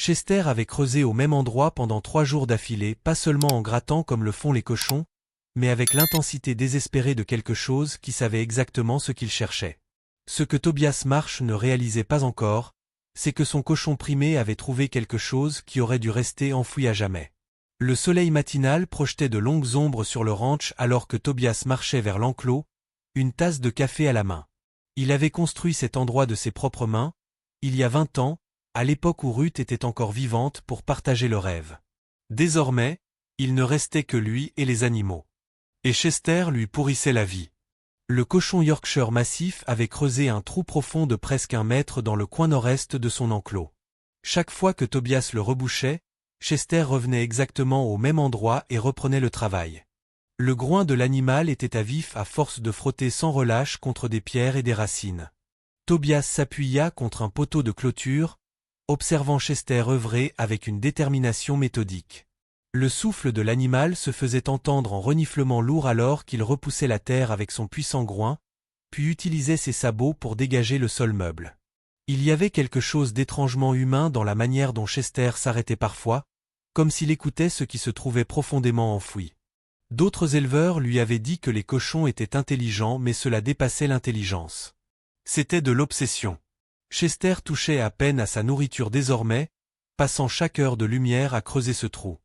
Chester avait creusé au même endroit pendant 3 jours d'affilée, pas seulement en grattant comme le font les cochons, mais avec l'intensité désespérée de quelque chose qui savait exactement ce qu'il cherchait. Ce que Tobias Marsh ne réalisait pas encore, c'est que son cochon primé avait trouvé quelque chose qui aurait dû rester enfoui à jamais. Le soleil matinal projetait de longues ombres sur le ranch alors que Tobias marchait vers l'enclos, une tasse de café à la main. Il avait construit cet endroit de ses propres mains, il y a 20 ans, à l'époque où Ruth était encore vivante pour partager le rêve. Désormais, il ne restait que lui et les animaux. Et Chester lui pourrissait la vie. Le cochon Yorkshire massif avait creusé un trou profond de presque 1 mètre dans le coin nord-est de son enclos. Chaque fois que Tobias le rebouchait, Chester revenait exactement au même endroit et reprenait le travail. Le groin de l'animal était à vif à force de frotter sans relâche contre des pierres et des racines. Tobias s'appuya contre un poteau de clôture, observant Chester œuvrer avec une détermination méthodique. Le souffle de l'animal se faisait entendre en reniflements lourds alors qu'il repoussait la terre avec son puissant groin, puis utilisait ses sabots pour dégager le sol meuble. Il y avait quelque chose d'étrangement humain dans la manière dont Chester s'arrêtait parfois, comme s'il écoutait ce qui se trouvait profondément enfoui. D'autres éleveurs lui avaient dit que les cochons étaient intelligents mais cela dépassait l'intelligence. C'était de l'obsession. Chester touchait à peine à sa nourriture désormais, passant chaque heure de lumière à creuser ce trou.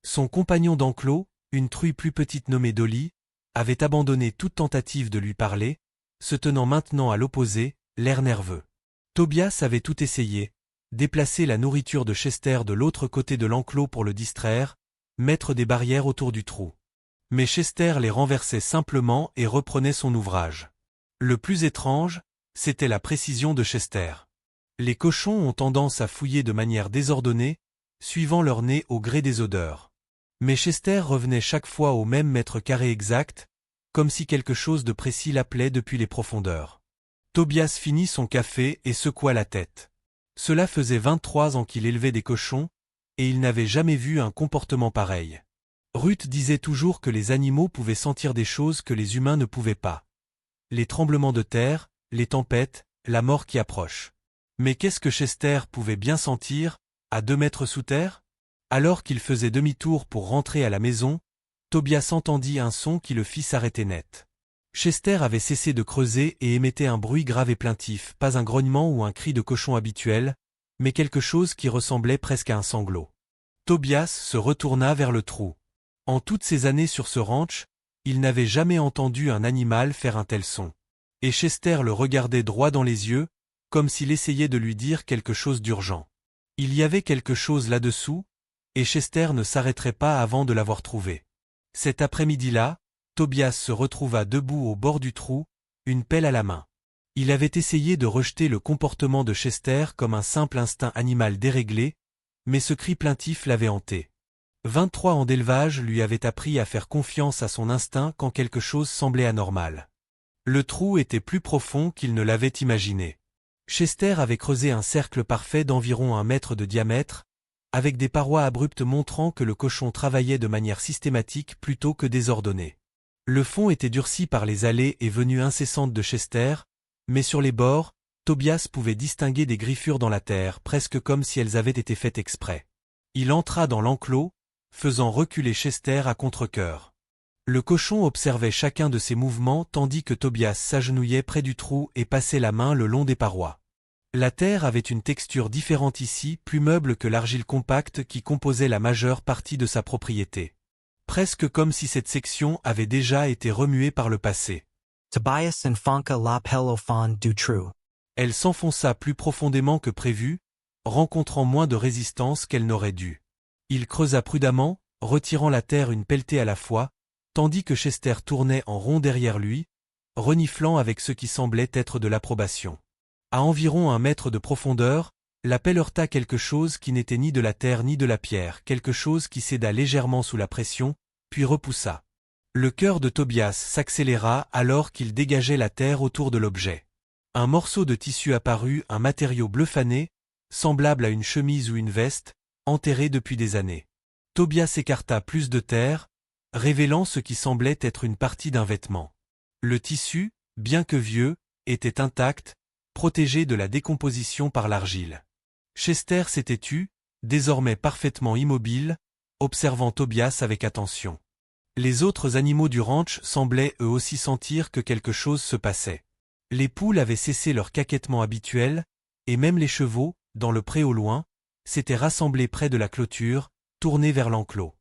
Son compagnon d'enclos, une truie plus petite nommée Dolly, avait abandonné toute tentative de lui parler, se tenant maintenant à l'opposé, l'air nerveux. Tobias avait tout essayé, déplacer la nourriture de Chester de l'autre côté de l'enclos pour le distraire, mettre des barrières autour du trou. Mais Chester les renversait simplement et reprenait son ouvrage. Le plus étrange, c'était la précision de Chester. Les cochons ont tendance à fouiller de manière désordonnée, suivant leur nez au gré des odeurs. Mais Chester revenait chaque fois au même mètre carré exact, comme si quelque chose de précis l'appelait depuis les profondeurs. Tobias finit son café et secoua la tête. Cela faisait 23 ans qu'il élevait des cochons, et il n'avait jamais vu un comportement pareil. Ruth disait toujours que les animaux pouvaient sentir des choses que les humains ne pouvaient pas. Les tremblements de terre, les tempêtes, la mort qui approche. Mais qu'est-ce que Chester pouvait bien sentir, à 2 mètres sous terre? Alors qu'il faisait demi-tour pour rentrer à la maison, Tobias entendit un son qui le fit s'arrêter net. Chester avait cessé de creuser et émettait un bruit grave et plaintif, pas un grognement ou un cri de cochon habituel, mais quelque chose qui ressemblait presque à un sanglot. Tobias se retourna vers le trou. En toutes ces années sur ce ranch, il n'avait jamais entendu un animal faire un tel son. Et Chester le regardait droit dans les yeux, comme s'il essayait de lui dire quelque chose d'urgent. Il y avait quelque chose là-dessous, et Chester ne s'arrêterait pas avant de l'avoir trouvé. Cet après-midi-là, Tobias se retrouva debout au bord du trou, une pelle à la main. Il avait essayé de rejeter le comportement de Chester comme un simple instinct animal déréglé, mais ce cri plaintif l'avait hanté. 23 ans d'élevage lui avaient appris à faire confiance à son instinct quand quelque chose semblait anormal. Le trou était plus profond qu'il ne l'avait imaginé. Chester avait creusé un cercle parfait d'environ 1 mètre de diamètre, avec des parois abruptes montrant que le cochon travaillait de manière systématique plutôt que désordonnée. Le fond était durci par les allées et venues incessantes de Chester, mais sur les bords, Tobias pouvait distinguer des griffures dans la terre, presque comme si elles avaient été faites exprès. Il entra dans l'enclos, faisant reculer Chester à contre-cœur. Le cochon observait chacun de ses mouvements tandis que Tobias s'agenouillait près du trou et passait la main le long des parois. La terre avait une texture différente ici, plus meuble que l'argile compacte qui composait la majeure partie de sa propriété. Presque comme si cette section avait déjà été remuée par le passé. Tobias and Fonka la Pelofon du true. Elle s'enfonça plus profondément que prévu, rencontrant moins de résistance qu'elle n'aurait dû. Il creusa prudemment, retirant la terre une pelletée à la fois, tandis que Chester tournait en rond derrière lui, reniflant avec ce qui semblait être de l'approbation. À environ 1 mètre de profondeur, la pelle heurta quelque chose qui n'était ni de la terre ni de la pierre, quelque chose qui céda légèrement sous la pression, puis repoussa. Le cœur de Tobias s'accéléra alors qu'il dégageait la terre autour de l'objet. Un morceau de tissu apparut, un matériau bleu fané, semblable à une chemise ou une veste, enterré depuis des années. Tobias écarta plus de terre, révélant ce qui semblait être une partie d'un vêtement. Le tissu, bien que vieux, était intact, protégé de la décomposition par l'argile. Chester s'était tu, désormais parfaitement immobile, observant Tobias avec attention. Les autres animaux du ranch semblaient eux aussi sentir que quelque chose se passait. Les poules avaient cessé leur caquettement habituel, et même les chevaux, dans le pré au loin, s'étaient rassemblés près de la clôture, tournés vers l'enclos.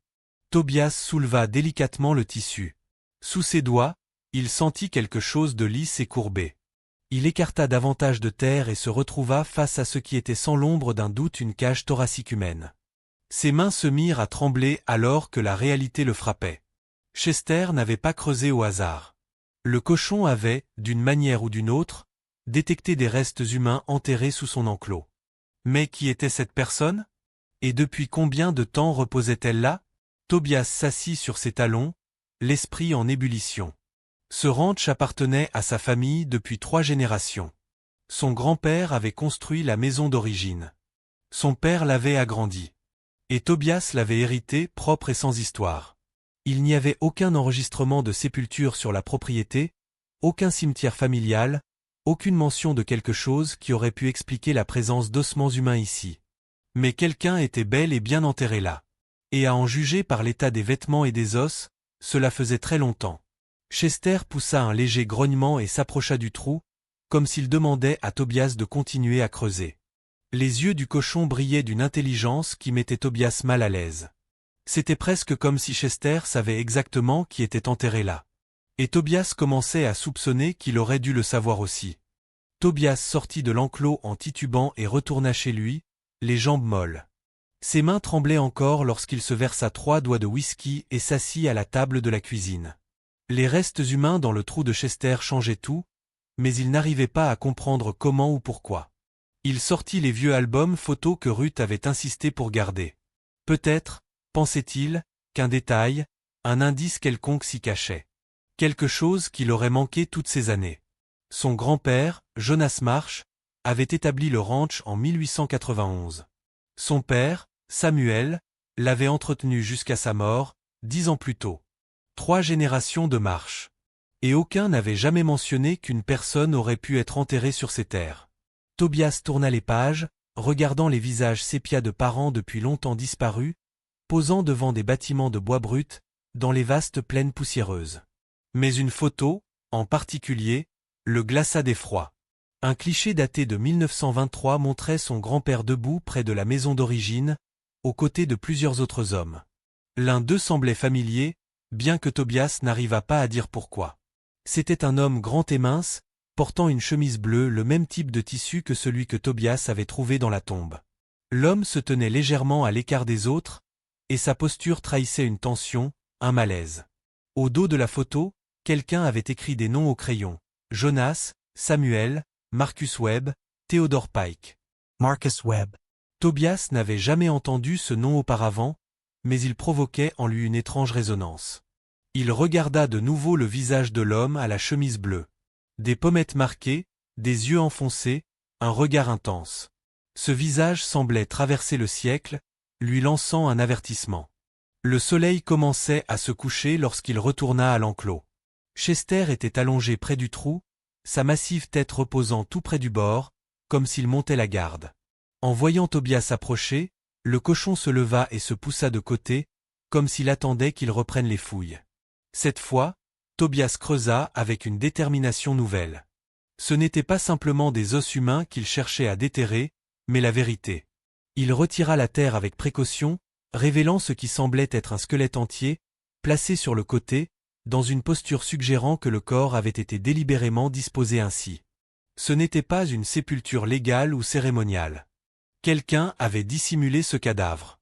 Tobias souleva délicatement le tissu. Sous ses doigts, il sentit quelque chose de lisse et courbé. Il écarta davantage de terre et se retrouva face à ce qui était sans l'ombre d'un doute une cage thoracique humaine. Ses mains se mirent à trembler alors que la réalité le frappait. Chester n'avait pas creusé au hasard. Le cochon avait, d'une manière ou d'une autre, détecté des restes humains enterrés sous son enclos. Mais qui était cette personne? Et depuis combien de temps reposait-elle là? Tobias s'assit sur ses talons, l'esprit en ébullition. Ce ranch appartenait à sa famille depuis 3 générations. Son grand-père avait construit la maison d'origine. Son père l'avait agrandie. Et Tobias l'avait hérité propre et sans histoire. Il n'y avait aucun enregistrement de sépulture sur la propriété, aucun cimetière familial, aucune mention de quelque chose qui aurait pu expliquer la présence d'ossements humains ici. Mais quelqu'un était bel et bien enterré là. Et à en juger par l'état des vêtements et des os, cela faisait très longtemps. Chester poussa un léger grognement et s'approcha du trou, comme s'il demandait à Tobias de continuer à creuser. Les yeux du cochon brillaient d'une intelligence qui mettait Tobias mal à l'aise. C'était presque comme si Chester savait exactement qui était enterré là. Et Tobias commençait à soupçonner qu'il aurait dû le savoir aussi. Tobias sortit de l'enclos en titubant et retourna chez lui, les jambes molles. Ses mains tremblaient encore lorsqu'il se versa 3 doigts de whisky et s'assit à la table de la cuisine. Les restes humains dans le trou de Chester changeaient tout, mais il n'arrivait pas à comprendre comment ou pourquoi. Il sortit les vieux albums photos que Ruth avait insisté pour garder. Peut-être, pensait-il, qu'un détail, un indice quelconque s'y cachait. Quelque chose qu'il aurait manqué toutes ces années. Son grand-père, Jonas Marsh, avait établi le ranch en 1891. Son père, Samuel, l'avait entretenu jusqu'à sa mort, 10 ans plus tôt. 3 générations de Marsh. Et aucun n'avait jamais mentionné qu'une personne aurait pu être enterrée sur ces terres. Tobias tourna les pages, regardant les visages sépia de parents depuis longtemps disparus, posant devant des bâtiments de bois brut, dans les vastes plaines poussiéreuses. Mais une photo, en particulier, le glaça d'effroi. Un cliché daté de 1923 montrait son grand-père debout près de la maison d'origine, aux côtés de plusieurs autres hommes. L'un d'eux semblait familier, bien que Tobias n'arrivât pas à dire pourquoi. C'était un homme grand et mince, portant une chemise bleue, le même type de tissu que celui que Tobias avait trouvé dans la tombe. L'homme se tenait légèrement à l'écart des autres, et sa posture trahissait une tension, un malaise. Au dos de la photo, quelqu'un avait écrit des noms au crayon. Jonas, Samuel, Marcus Webb, Theodore Pike. Marcus Webb. Tobias n'avait jamais entendu ce nom auparavant, mais il provoquait en lui une étrange résonance. Il regarda de nouveau le visage de l'homme à la chemise bleue. Des pommettes marquées, des yeux enfoncés, un regard intense. Ce visage semblait traverser le siècle, lui lançant un avertissement. Le soleil commençait à se coucher lorsqu'il retourna à l'enclos. Chester était allongé près du trou, sa massive tête reposant tout près du bord, comme s'il montait la garde. En voyant Tobias approcher, le cochon se leva et se poussa de côté, comme s'il attendait qu'il reprenne les fouilles. Cette fois, Tobias creusa avec une détermination nouvelle. Ce n'était pas simplement des os humains qu'il cherchait à déterrer, mais la vérité. Il retira la terre avec précaution, révélant ce qui semblait être un squelette entier, placé sur le côté, dans une posture suggérant que le corps avait été délibérément disposé ainsi. Ce n'était pas une sépulture légale ou cérémoniale. Quelqu'un avait dissimulé ce cadavre.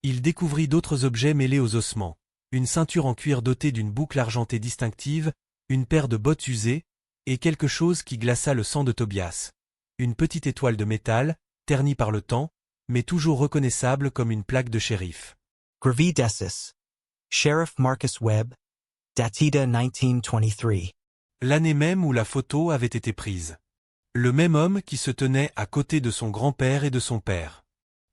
Il découvrit d'autres objets mêlés aux ossements. Une ceinture en cuir dotée d'une boucle argentée distinctive, une paire de bottes usées, et quelque chose qui glaça le sang de Tobias. Une petite étoile de métal, ternie par le temps, mais toujours reconnaissable comme une plaque de shérif. Gravidesis. Sheriff Marcus Webb. Datida 1923. L'année même où la photo avait été prise. Le même homme qui se tenait à côté de son grand-père et de son père.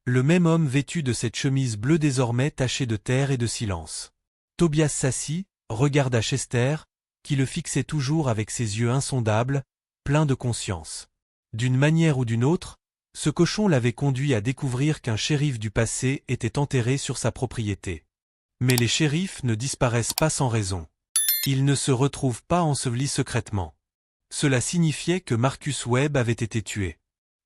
Le même homme vêtu de cette chemise bleue désormais tachée de terre et de silence. Tobias s'assit, regarda Chester, qui le fixait toujours avec ses yeux insondables, pleins de conscience. D'une manière ou d'une autre, Ce cochon l'avait conduit à découvrir qu'un shérif du passé était enterré sur sa propriété. Mais les shérifs ne disparaissent pas sans raison. Ils ne se retrouvent pas ensevelis secrètement. Cela signifiait que Marcus Webb avait été tué.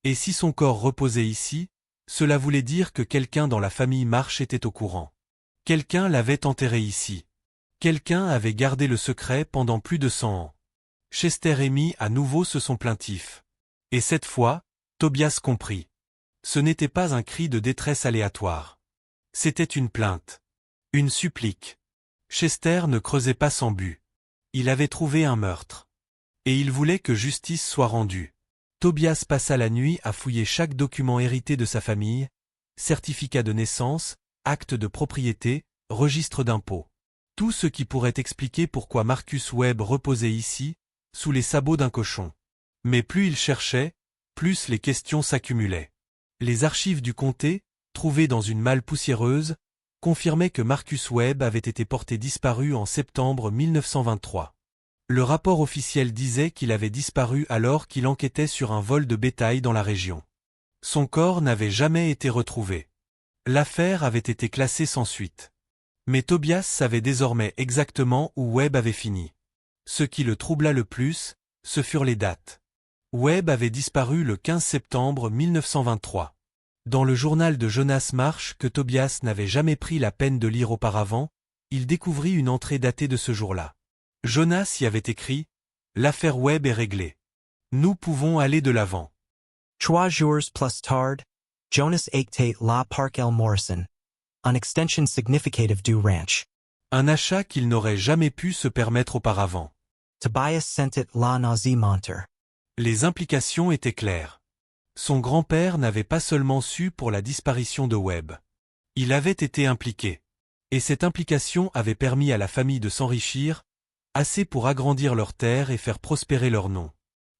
Et si son corps reposait ici, cela voulait dire que quelqu'un dans la famille Marsh était au courant. Quelqu'un l'avait enterré ici. Quelqu'un avait gardé le secret pendant plus de 100 ans. Chester et Amy à nouveau se sont plaintifs. Et cette fois, Tobias comprit. Ce n'était pas un cri de détresse aléatoire. C'était une plainte. Une supplique. Chester ne creusait pas sans but. Il avait trouvé un meurtre. Et il voulait que justice soit rendue. Tobias passa la nuit à fouiller chaque document hérité de sa famille, certificat de naissance, acte de propriété, registre d'impôts. Tout ce qui pourrait expliquer pourquoi Marcus Webb reposait ici, sous les sabots d'un cochon. Mais plus il cherchait, plus les questions s'accumulaient. Les archives du comté, trouvées dans une malle poussiéreuse, confirmaient que Marcus Webb avait été porté disparu en septembre 1923. Le rapport officiel disait qu'il avait disparu alors qu'il enquêtait sur un vol de bétail dans la région. Son corps n'avait jamais été retrouvé. L'affaire avait été classée sans suite. Mais Tobias savait désormais exactement où Webb avait fini. Ce qui le troubla le plus, ce furent les dates. Webb avait disparu le 15 septembre 1923. Dans le journal de Jonas Marsh que Tobias n'avait jamais pris la peine de lire auparavant, il découvrit une entrée datée de ce jour-là. Jonas y avait écrit « L'affaire Webb est réglée. Nous pouvons aller de l'avant. » 3 jours plus tard, Jonas acte la Park El Morrison, une extension significative du ranch. Un achat qu'il n'aurait jamais pu se permettre auparavant. Tobias sentit la nausée monter. Les implications étaient claires. Son grand-père n'avait pas seulement su pour la disparition de Webb. Il avait été impliqué. Et cette implication avait permis à la famille de s'enrichir, assez pour agrandir leurs terres et faire prospérer leur nom.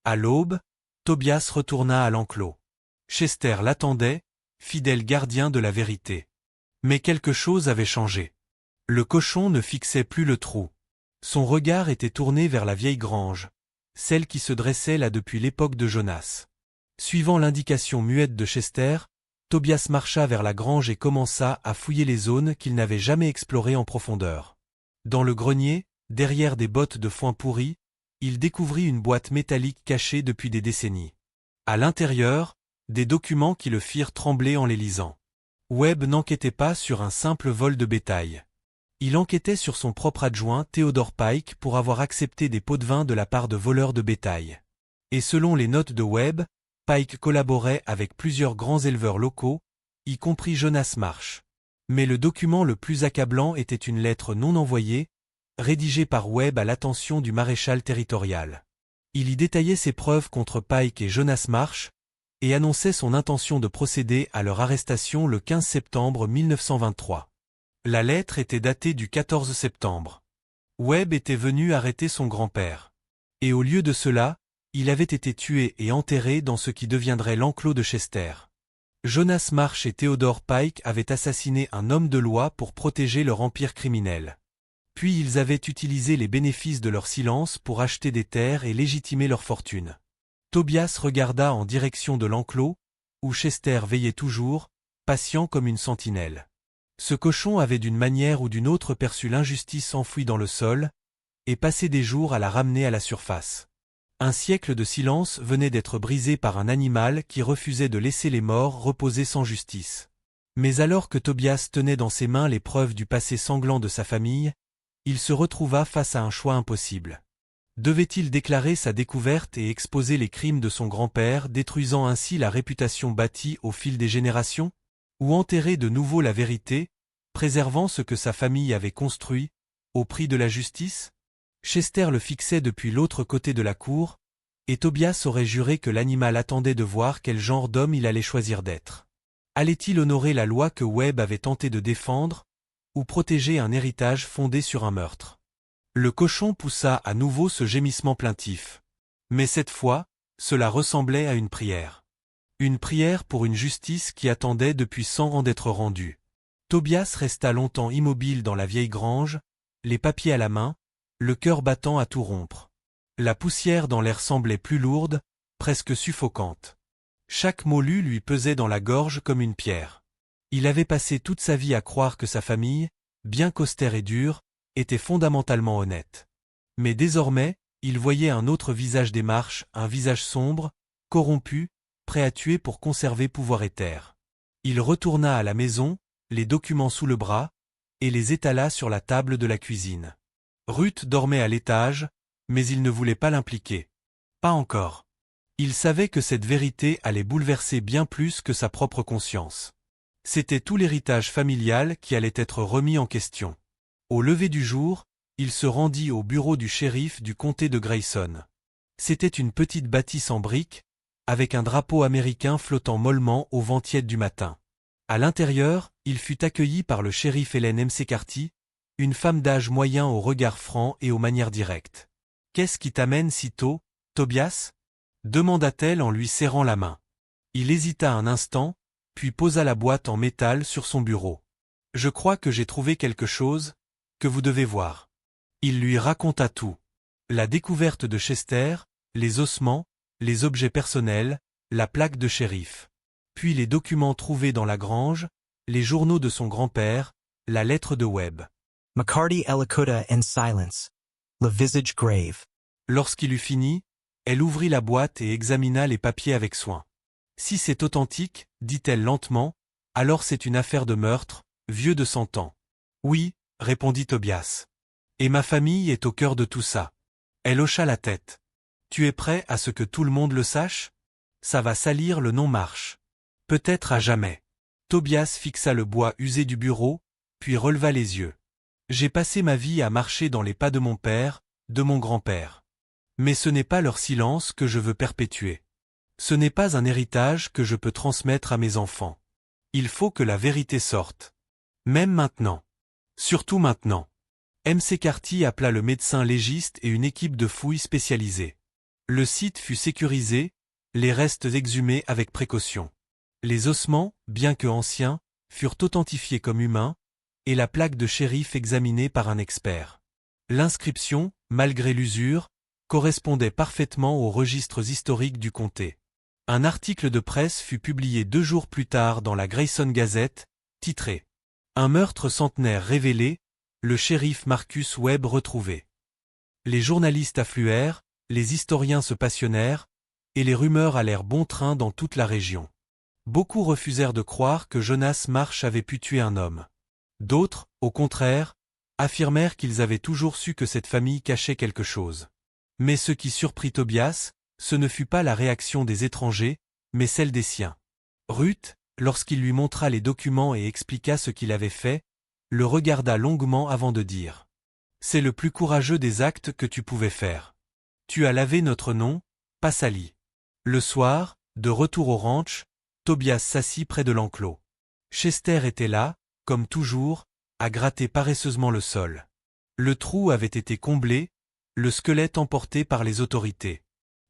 À l'aube, Tobias retourna à l'enclos. Chester l'attendait, fidèle gardien de la vérité. Mais quelque chose avait changé. Le cochon ne fixait plus le trou. Son regard était tourné vers la vieille grange, celle qui se dressait là depuis l'époque de Jonas. Suivant l'indication muette de Chester, Tobias marcha vers la grange et commença à fouiller les zones qu'il n'avait jamais explorées en profondeur. Dans le grenier, derrière des bottes de foin pourri, il découvrit une boîte métallique cachée depuis des décennies. À l'intérieur, des documents qui le firent trembler en les lisant. Webb n'enquêtait pas sur un simple vol de bétail. Il enquêtait sur son propre adjoint Theodore Pike pour avoir accepté des pots de vin de la part de voleurs de bétail. Et selon les notes de Webb, Pike collaborait avec plusieurs grands éleveurs locaux, y compris Jonas Marsh. Mais le document le plus accablant était une lettre non envoyée, rédigée par Webb à l'attention du maréchal territorial. Il y détaillait ses preuves contre Pike et Jonas Marsh, et annonçait son intention de procéder à leur arrestation le 15 septembre 1923. La lettre était datée du 14 septembre. Webb était venu arrêter son grand-père. Et au lieu de cela, il avait été tué et enterré dans ce qui deviendrait l'enclos de Chester. Jonas Marsh et Theodore Pike avaient assassiné un homme de loi pour protéger leur empire criminel. Puis ils avaient utilisé les bénéfices de leur silence pour acheter des terres et légitimer leur fortune. Tobias regarda en direction de l'enclos, où Chester veillait toujours, patient comme une sentinelle. Ce cochon avait d'une manière ou d'une autre perçu l'injustice enfouie dans le sol, et passé des jours à la ramener à la surface. Un siècle de silence venait d'être brisé par un animal qui refusait de laisser les morts reposer sans justice. Mais alors que Tobias tenait dans ses mains les preuves du passé sanglant de sa famille, il se retrouva face à un choix impossible. Devait-il déclarer sa découverte et exposer les crimes de son grand-père, détruisant ainsi la réputation bâtie au fil des générations? Ou enterrer de nouveau la vérité, préservant ce que sa famille avait construit, au prix de la justice? Chester le fixait depuis l'autre côté de la cour, et Tobias aurait juré que l'animal attendait de voir quel genre d'homme il allait choisir d'être. Allait-il honorer la loi que Webb avait tenté de défendre, ou protéger un héritage fondé sur un meurtre? Le cochon poussa à nouveau ce gémissement plaintif. Mais cette fois, cela ressemblait à une prière. Une prière pour une justice qui attendait depuis 100 ans d'être rendue. Tobias resta longtemps immobile dans la vieille grange, les papiers à la main, le cœur battant à tout rompre. La poussière dans l'air semblait plus lourde, presque suffocante. Chaque mot lu lui pesait dans la gorge comme une pierre. Il avait passé toute sa vie à croire que sa famille, bien qu'austère et dure, était fondamentalement honnête. Mais désormais, il voyait un autre visage des Marsh, un visage sombre, corrompu, prêt à tuer pour conserver pouvoir et terre. Il retourna à la maison, les documents sous le bras, et les étala sur la table de la cuisine. Ruth dormait à l'étage, mais il ne voulait pas l'impliquer. Pas encore. Il savait que cette vérité allait bouleverser bien plus que sa propre conscience. C'était tout l'héritage familial qui allait être remis en question. Au lever du jour, il se rendit au bureau du shérif du comté de Grayson. C'était une petite bâtisse en briques, avec un drapeau américain flottant mollement au vent tiède du matin. À l'intérieur, il fut accueilli par le shérif Helen McCarthy, une femme d'âge moyen au regard franc et aux manières directes. « Qu'est-ce qui t'amène si tôt, Tobias ?» demanda-t-elle en lui serrant la main. Il hésita un instant, puis posa la boîte en métal sur son bureau. « Je crois que j'ai trouvé quelque chose, que vous devez voir. » Il lui raconta tout. La découverte de Chester, les ossements, les objets personnels, la plaque de shérif. Puis les documents trouvés dans la grange, les journaux de son grand-père, la lettre de Webb. McCarty écouta in silence, le visage grave. Lorsqu'il eut fini, elle ouvrit la boîte et examina les papiers avec soin. « Si c'est authentique, dit-elle lentement, alors c'est une affaire de meurtre, vieux de 100 ans. »« Oui, » répondit Tobias. « Et ma famille est au cœur de tout ça. » Elle hocha la tête. « Tu es prêt à ce que tout le monde le sache ? Ça va salir le nom Marsh. Peut-être à jamais. » Tobias fixa le bois usé du bureau, puis releva les yeux. « J'ai passé ma vie à marcher dans les pas de mon père, de mon grand-père. Mais ce n'est pas leur silence que je veux perpétuer. Ce n'est pas un héritage que je peux transmettre à mes enfants. Il faut que la vérité sorte. Même maintenant. Surtout maintenant. » McCarthy appela le médecin légiste et une équipe de fouilles spécialisée. Le site fut sécurisé, les restes exhumés avec précaution. Les ossements, bien que anciens, furent authentifiés comme humains, et la plaque de shérif examinée par un expert. L'inscription, malgré l'usure, correspondait parfaitement aux registres historiques du comté. Un article de presse fut publié 2 jours plus tard dans la Grayson Gazette, titré « Un meurtre centenaire révélé, le shérif Marcus Webb retrouvé ». Les journalistes affluèrent, les historiens se passionnèrent, et les rumeurs allèrent bon train dans toute la région. Beaucoup refusèrent de croire que Jonas Marsh avait pu tuer un homme. D'autres, au contraire, affirmèrent qu'ils avaient toujours su que cette famille cachait quelque chose. Mais ce qui surprit Tobias, ce ne fut pas la réaction des étrangers, mais celle des siens. Ruth, lorsqu'il lui montra les documents et expliqua ce qu'il avait fait, le regarda longuement avant de dire « C'est le plus courageux des actes que tu pouvais faire. Tu as lavé notre nom, pas sali. » Le soir, de retour au ranch, Tobias s'assit près de l'enclos. Chester était là, comme toujours, à gratter paresseusement le sol. Le trou avait été comblé, le squelette emporté par les autorités.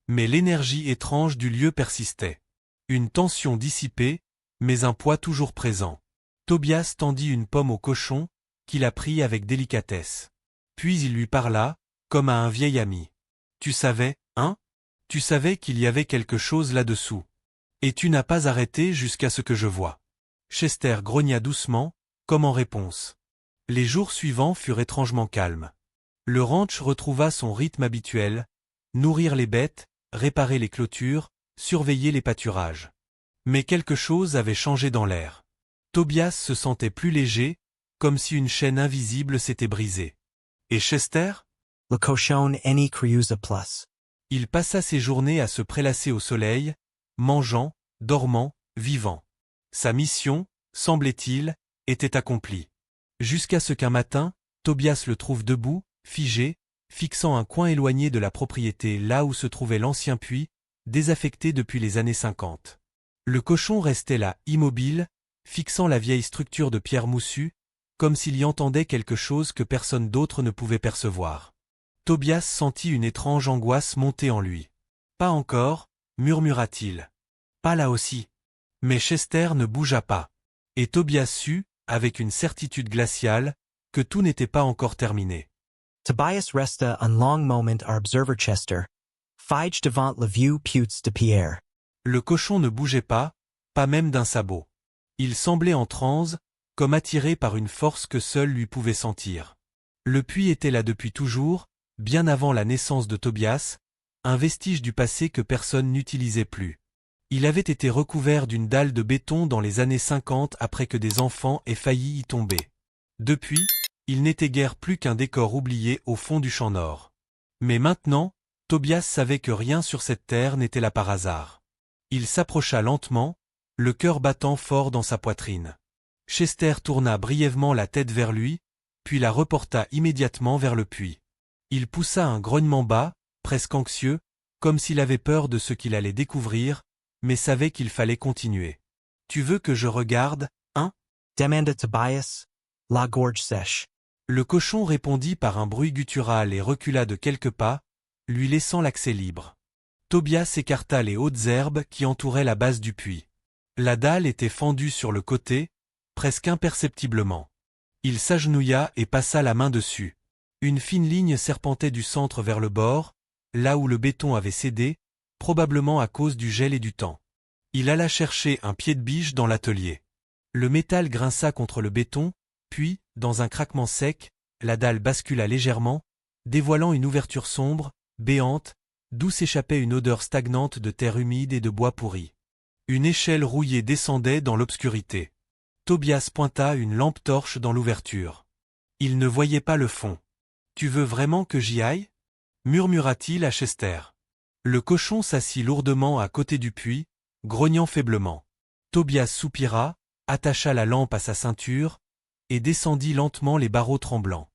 Mais l'énergie étrange du lieu persistait. Une tension dissipée, mais un poids toujours présent. Tobias tendit une pomme au cochon, qu'il la prit avec délicatesse. Puis il lui parla, comme à un vieil ami. « Tu savais, hein ? Tu savais qu'il y avait quelque chose là-dessous. Et tu n'as pas arrêté jusqu'à ce que je voie. » Chester grogna doucement, comme en réponse. Les jours suivants furent étrangement calmes. Le ranch retrouva son rythme habituel, nourrir les bêtes, réparer les clôtures, surveiller les pâturages. Mais quelque chose avait changé dans l'air. Tobias se sentait plus léger, comme si une chaîne invisible s'était brisée. Et Chester ? Le cochon any cruza plus. Il passa ses journées à se prélasser au soleil, mangeant, dormant, vivant. Sa mission, semblait-il, était accomplie. Jusqu'à ce qu'un matin, Tobias le trouve debout, figé, fixant un coin éloigné de la propriété là où se trouvait l'ancien puits, désaffecté depuis les années 50. Le cochon restait là, immobile, fixant la vieille structure de pierre moussue, comme s'il y entendait quelque chose que personne d'autre ne pouvait percevoir. Tobias sentit une étrange angoisse monter en lui. « Pas encore, » murmura-t-il. « Pas là aussi. » Mais Chester ne bougea pas. Et Tobias sut, avec une certitude glaciale, que tout n'était pas encore terminé. Tobias resta un long moment à observer Chester, fige devant le vieux puits de pierre. Le cochon ne bougeait pas même d'un sabot. Il semblait en transe, comme attiré par une force que seul lui pouvait sentir. Le puits était là depuis toujours, bien avant la naissance de Tobias, un vestige du passé que personne n'utilisait plus. Il avait été recouvert d'une dalle de béton dans les années 50 après que des enfants aient failli y tomber. Depuis, il n'était guère plus qu'un décor oublié au fond du champ nord. Mais maintenant, Tobias savait que rien sur cette terre n'était là par hasard. Il s'approcha lentement, le cœur battant fort dans sa poitrine. Chester tourna brièvement la tête vers lui, puis la reporta immédiatement vers le puits. Il poussa un grognement bas, presque anxieux, comme s'il avait peur de ce qu'il allait découvrir, mais savait qu'il fallait continuer. « Tu veux que je regarde, hein » demanda Tobias, la gorge sèche. Le cochon répondit par un bruit guttural et recula de quelques pas, lui laissant l'accès libre. Tobias écarta les hautes herbes qui entouraient la base du puits. La dalle était fendue sur le côté, presque imperceptiblement. Il s'agenouilla et passa la main dessus. Une fine ligne serpentait du centre vers le bord, là où le béton avait cédé, probablement à cause du gel et du temps. Il alla chercher un pied de biche dans l'atelier. Le métal grinça contre le béton, puis, dans un craquement sec, la dalle bascula légèrement, dévoilant une ouverture sombre, béante, d'où s'échappait une odeur stagnante de terre humide et de bois pourri. Une échelle rouillée descendait dans l'obscurité. Tobias pointa une lampe torche dans l'ouverture. Il ne voyait pas le fond. « Tu veux vraiment que j'y aille » murmura-t-il à Chester. Le cochon s'assit lourdement à côté du puits, grognant faiblement. Tobias soupira, attacha la lampe à sa ceinture, et descendit lentement les barreaux tremblants.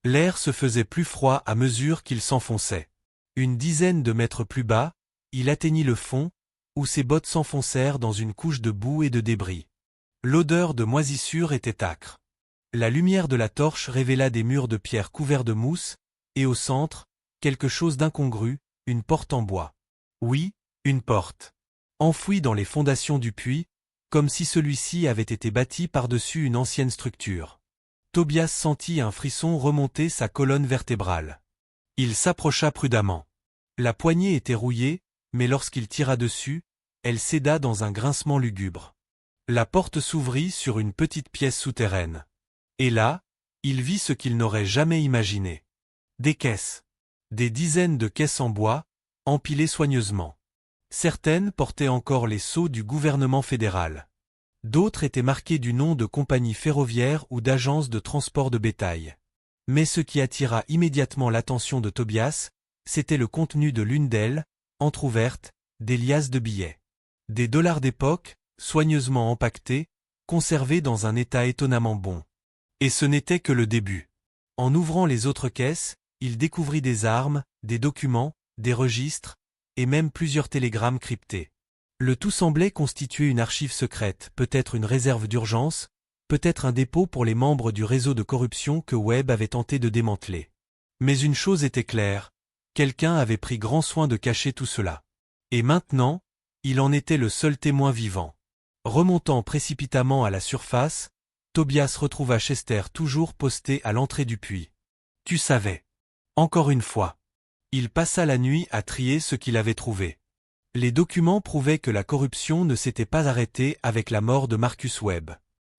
L'air se faisait plus froid à mesure qu'il s'enfonçait. Une dizaine de mètres plus bas, il atteignit le fond, où ses bottes s'enfoncèrent dans une couche de boue et de débris. L'odeur de moisissure était âcre. La lumière de la torche révéla des murs de pierre couverts de mousse, et au centre, quelque chose d'incongru, une porte en bois. Oui, une porte. Enfouie dans les fondations du puits, comme si celui-ci avait été bâti par-dessus une ancienne structure. Tobias sentit un frisson remonter sa colonne vertébrale. Il s'approcha prudemment. La poignée était rouillée, mais lorsqu'il tira dessus, elle céda dans un grincement lugubre. La porte s'ouvrit sur une petite pièce souterraine. Et là, il vit ce qu'il n'aurait jamais imaginé. Des caisses. Des dizaines de caisses en bois, empilées soigneusement. Certaines portaient encore les sceaux du gouvernement fédéral. D'autres étaient marquées du nom de compagnies ferroviaires ou d'agences de transport de bétail. Mais ce qui attira immédiatement l'attention de Tobias, c'était le contenu de l'une d'elles, entr'ouverte, des liasses de billets. Des dollars d'époque, soigneusement empaquetés, conservés dans un état étonnamment bon. Et ce n'était que le début. En ouvrant les autres caisses, il découvrit des armes, des documents, des registres, et même plusieurs télégrammes cryptés. Le tout semblait constituer une archive secrète, peut-être une réserve d'urgence, peut-être un dépôt pour les membres du réseau de corruption que Webb avait tenté de démanteler. Mais une chose était claire, quelqu'un avait pris grand soin de cacher tout cela. Et maintenant, il en était le seul témoin vivant. Remontant précipitamment à la surface, Tobias retrouva Chester toujours posté à l'entrée du puits. « Tu savais. » Encore une fois. Il passa la nuit à trier ce qu'il avait trouvé. Les documents prouvaient que la corruption ne s'était pas arrêtée avec la mort de Marcus Webb.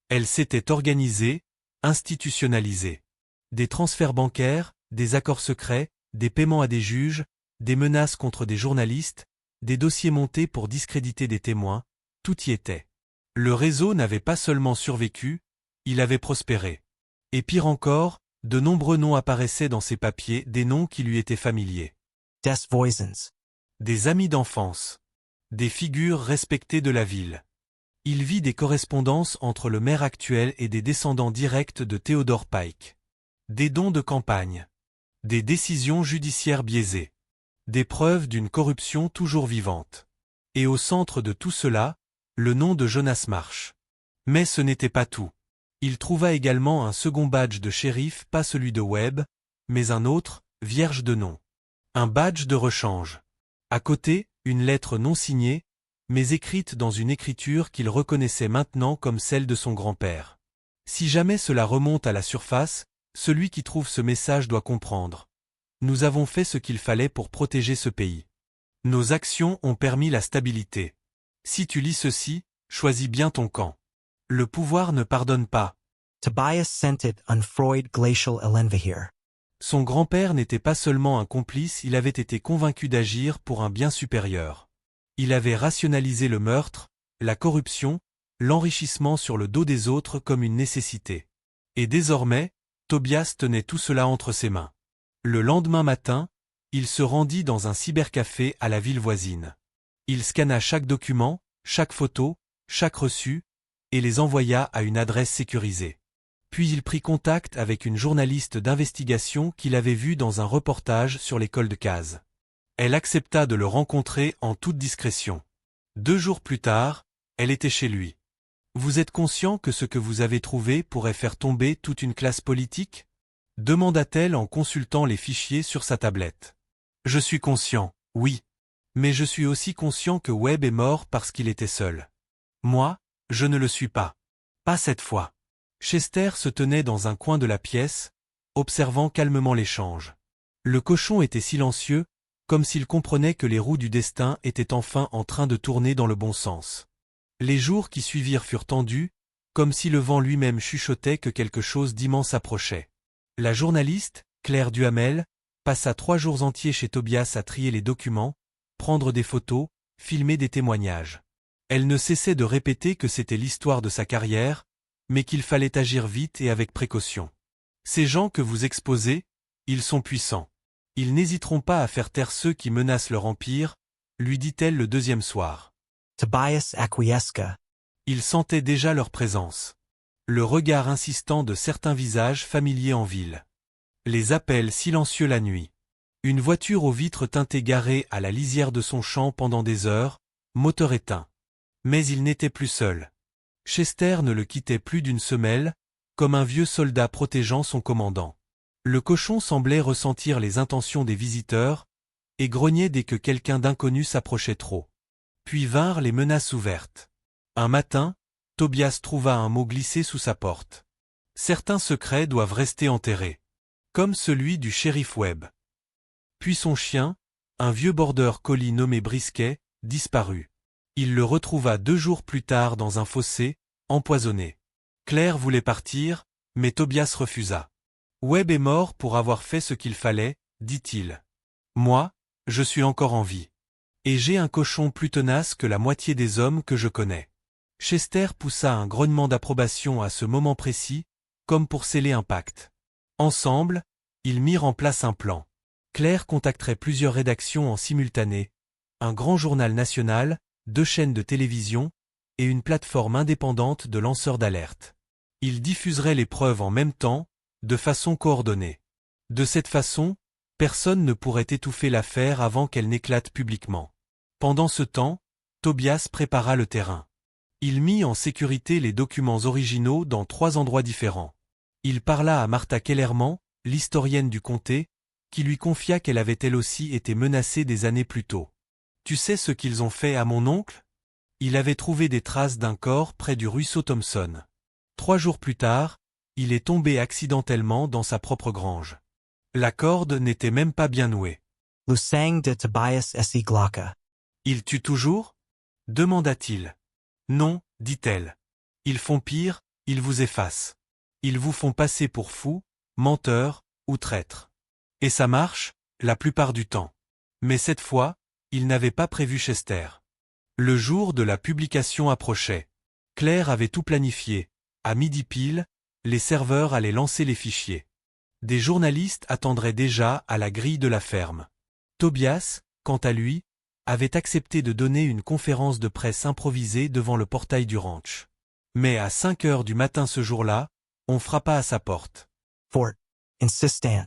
Elle s'était organisée, institutionnalisée. Des transferts bancaires, des accords secrets, des paiements à des juges, des menaces contre des journalistes, des dossiers montés pour discréditer des témoins, tout y était. Le réseau n'avait pas seulement survécu, il avait prospéré. Et pire encore, de nombreux noms apparaissaient dans ses papiers, des noms qui lui étaient familiers. Des Voisins. Des amis d'enfance. Des figures respectées de la ville. Il vit des correspondances entre le maire actuel et des descendants directs de Theodore Pike. Des dons de campagne. Des décisions judiciaires biaisées. Des preuves d'une corruption toujours vivante. Et au centre de tout cela, le nom de Jonas Marsh. Mais ce n'était pas tout. Il trouva également un second badge de shérif, pas celui de Webb, mais un autre, vierge de nom. Un badge de rechange. À côté, une lettre non signée, mais écrite dans une écriture qu'il reconnaissait maintenant comme celle de son grand-père. Si jamais cela remonte à la surface, celui qui trouve ce message doit comprendre. Nous avons fait ce qu'il fallait pour protéger ce pays. Nos actions ont permis la stabilité. Si tu lis ceci, choisis bien ton camp. Le pouvoir ne pardonne pas. Tobias sentit un Freud glacial Elenvahir. Son grand-père n'était pas seulement un complice, il avait été convaincu d'agir pour un bien supérieur. Il avait rationalisé le meurtre, la corruption, l'enrichissement sur le dos des autres comme une nécessité. Et désormais, Tobias tenait tout cela entre ses mains. Le lendemain matin, il se rendit dans un cybercafé à la ville voisine. Il scanna chaque document, chaque photo, chaque reçu, et les envoya à une adresse sécurisée. Puis il prit contact avec une journaliste d'investigation qu'il avait vue dans un reportage sur l'école de Case. Elle accepta de le rencontrer en toute discrétion. 2 jours plus tard, elle était chez lui. « Vous êtes conscient que ce que vous avez trouvé pourrait faire tomber toute une classe politique ?» demanda-t-elle en consultant les fichiers sur sa tablette. « Je suis conscient, oui. Mais je suis aussi conscient que Webb est mort parce qu'il était seul. Moi, je ne le suis pas. Pas cette fois. » Chester se tenait dans un coin de la pièce, observant calmement l'échange. Le cochon était silencieux, comme s'il comprenait que les roues du destin étaient enfin en train de tourner dans le bon sens. Les jours qui suivirent furent tendus, comme si le vent lui-même chuchotait que quelque chose d'immense approchait. La journaliste, Claire Duhamel, passa 3 jours entiers chez Tobias à trier les documents, prendre des photos, filmer des témoignages. Elle ne cessait de répéter que c'était l'histoire de sa carrière, mais qu'il fallait agir vite et avec précaution. Ces gens que vous exposez, ils sont puissants. Ils n'hésiteront pas à faire taire ceux qui menacent leur empire, lui dit-elle le 2e soir. Tobias acquiesca. Il sentait déjà leur présence. Le regard insistant de certains visages familiers en ville. Les appels silencieux la nuit. Une voiture aux vitres teintées garée à la lisière de son champ pendant des heures, moteur éteint. Mais il n'était plus seul. Chester ne le quittait plus d'une semelle, comme un vieux soldat protégeant son commandant. Le cochon semblait ressentir les intentions des visiteurs, et grognait dès que quelqu'un d'inconnu s'approchait trop. Puis vinrent les menaces ouvertes. Un matin, Tobias trouva un mot glissé sous sa porte. Certains secrets doivent rester enterrés. Comme celui du shérif Webb. Puis son chien, un vieux border collie nommé Brisket, disparut. Il le retrouva 2 jours plus tard dans un fossé, empoisonné. Claire voulait partir, mais Tobias refusa. Webb est mort pour avoir fait ce qu'il fallait, dit-il. Moi, je suis encore en vie. Et j'ai un cochon plus tenace que la moitié des hommes que je connais. Chester poussa un grognement d'approbation à ce moment précis, comme pour sceller un pacte. Ensemble, ils mirent en place un plan. Claire contacterait plusieurs rédactions en simultané, un grand journal national, 2 chaînes de télévision, et une plateforme indépendante de lanceurs d'alerte. Ils diffuseraient les preuves en même temps, de façon coordonnée. De cette façon, personne ne pourrait étouffer l'affaire avant qu'elle n'éclate publiquement. Pendant ce temps, Tobias prépara le terrain. Il mit en sécurité les documents originaux dans 3 endroits différents. Il parla à Martha Kellerman, l'historienne du comté, qui lui confia qu'elle avait elle aussi été menacée des années plus tôt. « Tu sais ce qu'ils ont fait à mon oncle ? Il avait trouvé des traces d'un corps près du ruisseau Thompson. 3 jours plus tard, il est tombé accidentellement dans sa propre grange. La corde n'était même pas bien nouée. Lusang de Tobias esse Glocka. Il tue toujours ? Demanda-t-il. Non, dit-elle. Ils font pire, ils vous effacent. Ils vous font passer pour fous, menteurs ou traîtres. Et ça marche, la plupart du temps. Mais cette fois, il n'avait pas prévu Chester. Le jour de la publication approchait. Claire avait tout planifié. À midi pile, les serveurs allaient lancer les fichiers. Des journalistes attendraient déjà à la grille de la ferme. Tobias, quant à lui, avait accepté de donner une conférence de presse improvisée devant le portail du ranch. Mais à 5 heures du matin ce jour-là, on frappa à sa porte. Fort. Insistant.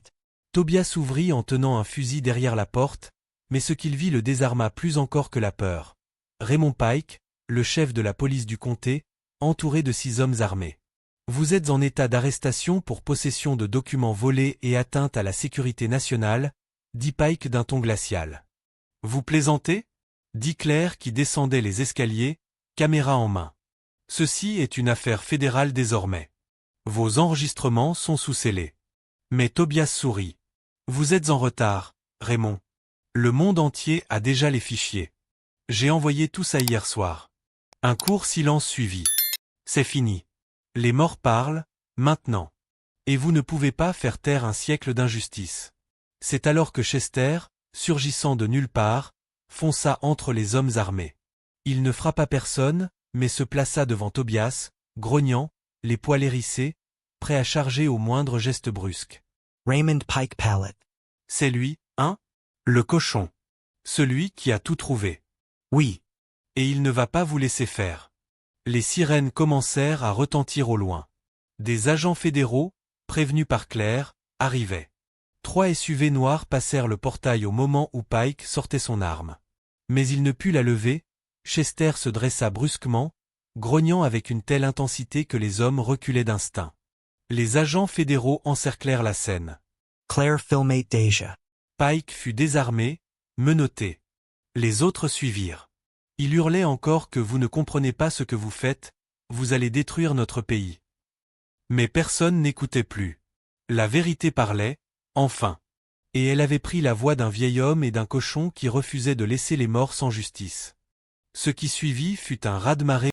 Tobias ouvrit en tenant un fusil derrière la porte, mais ce qu'il vit le désarma plus encore que la peur. Raymond Pike, le chef de la police du comté, entouré de 6 hommes armés. Vous êtes en état d'arrestation pour possession de documents volés et atteinte à la sécurité nationale, dit Pike d'un ton glacial. Vous plaisantez ? Dit Claire qui descendait les escaliers, caméra en main. Ceci est une affaire fédérale désormais. Vos enregistrements sont sous scellés. Mais Tobias sourit. Vous êtes en retard, Raymond. Le monde entier a déjà les fichiers. J'ai envoyé tout ça hier soir. Un court silence suivit. C'est fini. Les morts parlent, maintenant. Et vous ne pouvez pas faire taire un siècle d'injustice. C'est alors que Chester, surgissant de nulle part, fonça entre les hommes armés. Il ne frappa personne, mais se plaça devant Tobias, grognant, les poils hérissés, prêt à charger au moindre geste brusque. Raymond Pike Pallet. C'est lui, hein? Le cochon. Celui qui a tout trouvé. Oui. Et il ne va pas vous laisser faire. Les sirènes commencèrent à retentir au loin. Des agents fédéraux, prévenus par Claire, arrivaient. 3 SUV noirs passèrent le portail au moment où Pike sortait son arme. Mais il ne put la lever, Chester se dressa brusquement, grognant avec une telle intensité que les hommes reculaient d'instinct. Les agents fédéraux encerclèrent la scène. Claire filmate Deja. Pike fut désarmé, menotté. Les autres suivirent. Il hurlait encore que vous ne comprenez pas ce que vous faites, vous allez détruire notre pays. Mais personne n'écoutait plus. La vérité parlait, enfin. Et elle avait pris la voix d'un vieil homme et d'un cochon qui refusaient de laisser les morts sans justice. Ce qui suivit fut un raz-de-marée